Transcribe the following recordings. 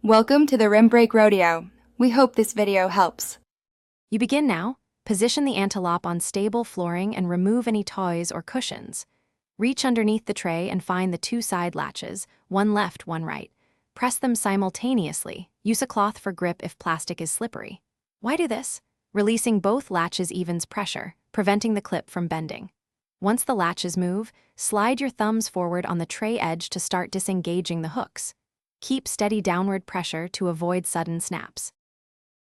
Welcome to the Rim Break Rodeo. We hope this video helps. You begin now. Position the antelope on stable flooring and remove any toys or cushions. Reach underneath the tray and find the two side latches, one left, one right. Press them simultaneously. Use a cloth for grip if plastic is slippery. Why do this? Releasing both latches evens pressure, preventing the clip from bending. Once the latches move, slide your thumbs forward on the tray edge to start disengaging the hooks. Keep steady downward pressure to avoid sudden snaps.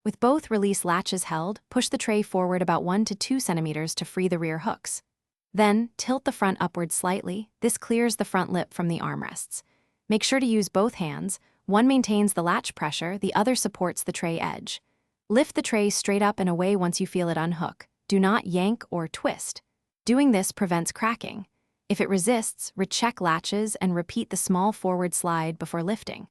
With both release latches held, push the tray forward about 1 to 2 centimeters to free the rear hooks. Then, tilt the front upward slightly. This clears the front lip from the armrests. Make sure to use both hands. One maintains the latch pressure, the other supports the tray edge. Lift the tray straight up and away once you feel it unhook. Do not yank or twist. Doing this prevents cracking. If it resists, recheck latches and repeat the small forward slide before lifting.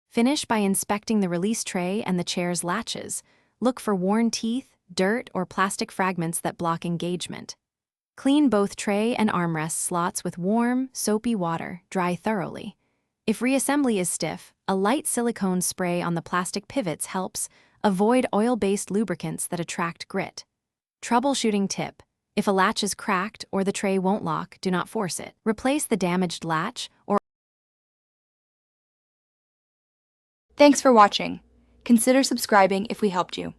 Finish by inspecting the release tray and the chair's latches. Look for worn teeth, dirt, or plastic fragments that block engagement. Clean both tray and armrest slots with warm, soapy water. Dry thoroughly. If reassembly is stiff, a light silicone spray on the plastic pivots helps. Avoid oil-based lubricants that attract grit. Troubleshooting tip. If a latch is cracked or the tray won't lock, do not force it. Replace the damaged latch or Thanks for watching. Consider subscribing if we helped you.